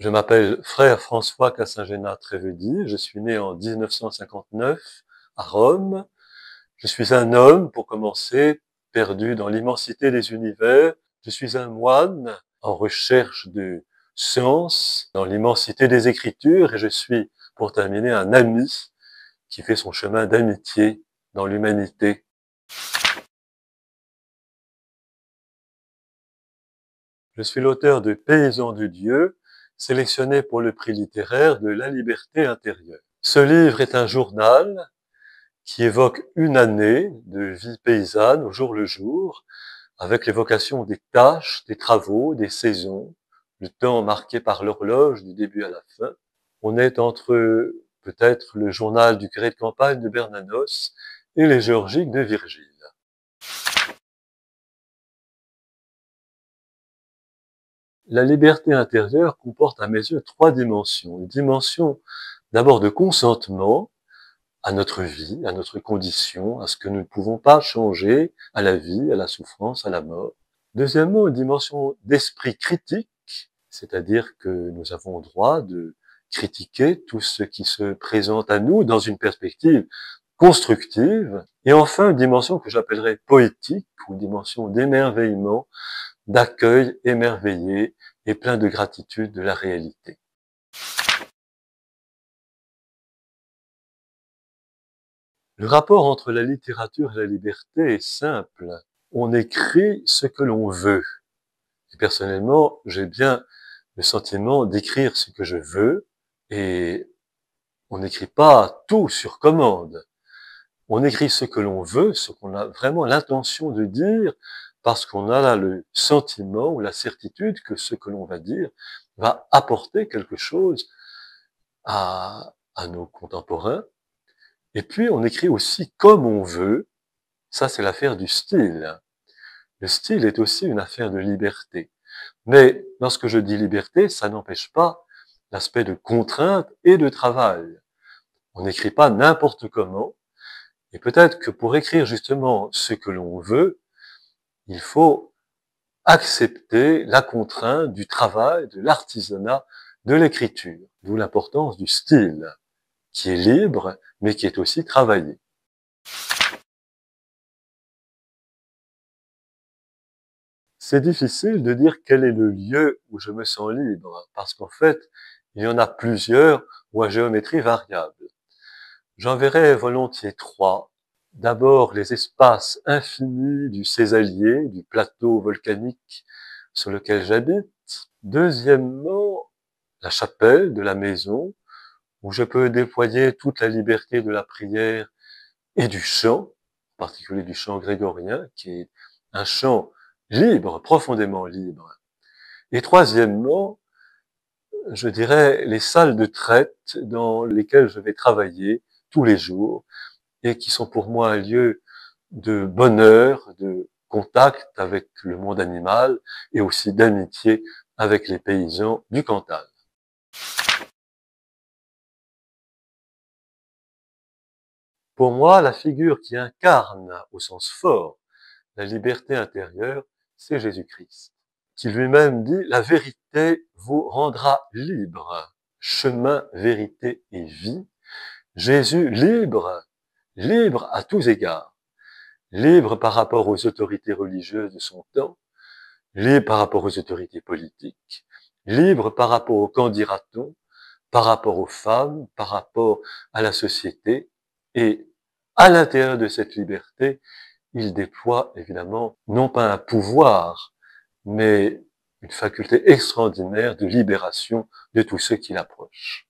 Je m'appelle Frère François Cassingena-Trévedi, je suis né en 1959 à Rome. Je suis un homme, pour commencer, perdu dans l'immensité des univers. Je suis un moine en recherche de sens dans l'immensité des Écritures et je suis, pour terminer, un ami qui fait son chemin d'amitié dans l'humanité. Je suis l'auteur de Paysans de Dieu, sélectionné pour le prix littéraire de La Liberté intérieure. Ce livre est un journal qui évoque une année de vie paysanne au jour le jour, avec l'évocation des tâches, des travaux, des saisons, le temps marqué par l'horloge du début à la fin. On est entre peut-être le journal du curé de campagne de Bernanos et les géorgiques de Virgile. La liberté intérieure comporte à mes yeux trois dimensions. Une dimension d'abord de consentement à notre vie, à notre condition, à ce que nous ne pouvons pas changer, à la vie, à la souffrance, à la mort. Deuxièmement, une dimension d'esprit critique, c'est-à-dire que nous avons le droit de critiquer tout ce qui se présente à nous dans une perspective constructive. Et enfin, une dimension que j'appellerais poétique, ou une dimension d'émerveillement, d'accueil émerveillé et plein de gratitude de la réalité. Le rapport entre la littérature et la liberté est simple. On écrit ce que l'on veut. Et personnellement, j'ai bien le sentiment d'écrire ce que je veux et on n'écrit pas tout sur commande. On écrit ce que l'on veut, ce qu'on a vraiment l'intention de dire, parce qu'on a là le sentiment ou la certitude que ce que l'on va dire va apporter quelque chose à nos contemporains. Et puis, on écrit aussi comme on veut. Ça, c'est l'affaire du style. Le style est aussi une affaire de liberté. Mais lorsque je dis liberté, ça n'empêche pas l'aspect de contrainte et de travail. On n'écrit pas n'importe comment. Et peut-être que pour écrire justement ce que l'on veut, il faut accepter la contrainte du travail, de l'artisanat, de l'écriture. D'où l'importance du style, qui est libre, mais qui est aussi travaillé. C'est difficile de dire quel est le lieu où je me sens libre, parce qu'en fait, il y en a plusieurs ou à géométrie variable. J'en verrai volontiers trois. D'abord, les espaces infinis du Césalier, du plateau volcanique sur lequel j'habite. Deuxièmement, la chapelle de la maison, où je peux déployer toute la liberté de la prière et du chant, en particulier du chant grégorien, qui est un chant libre, profondément libre. Et troisièmement, je dirais les salles de traite dans lesquelles je vais travailler tous les jours et qui sont pour moi un lieu de bonheur, de contact avec le monde animal et aussi d'amitié avec les paysans du Cantal. Pour moi, la figure qui incarne, au sens fort, la liberté intérieure, c'est Jésus-Christ, qui lui-même dit « La vérité vous rendra libre, chemin, vérité et vie ». Jésus libre, libre à tous égards, libre par rapport aux autorités religieuses de son temps, libre par rapport aux autorités politiques, libre par rapport au qu'en dira-t-on, par rapport aux femmes, par rapport à la société, et à l'intérieur de cette liberté, il déploie évidemment non pas un pouvoir, mais une faculté extraordinaire de libération de tous ceux qui l'approchent.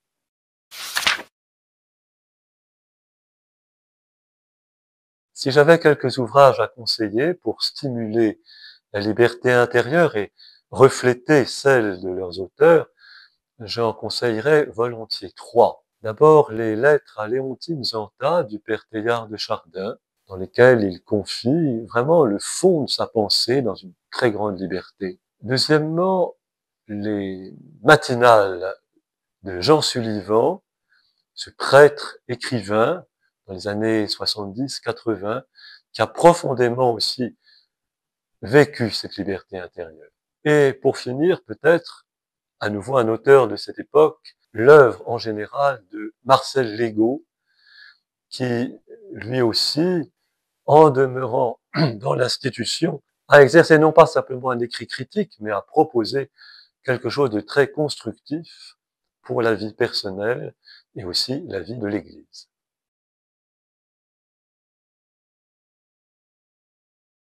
Si j'avais quelques ouvrages à conseiller pour stimuler la liberté intérieure et refléter celle de leurs auteurs, j'en conseillerais volontiers trois. D'abord, les lettres à Léontine Zanta du père Teilhard de Chardin, dans lesquelles il confie vraiment le fond de sa pensée dans une très grande liberté. Deuxièmement, les matinales de Jean Sullivan, ce prêtre écrivain dans les années 70-80, qui a profondément aussi vécu cette liberté intérieure. Et pour finir, peut-être, à nouveau un auteur de cette époque, l'œuvre en général de Marcel Legault, qui lui aussi, en demeurant dans l'institution, a exercé non pas simplement un écrit critique, mais a proposé quelque chose de très constructif pour la vie personnelle et aussi la vie de l'Église.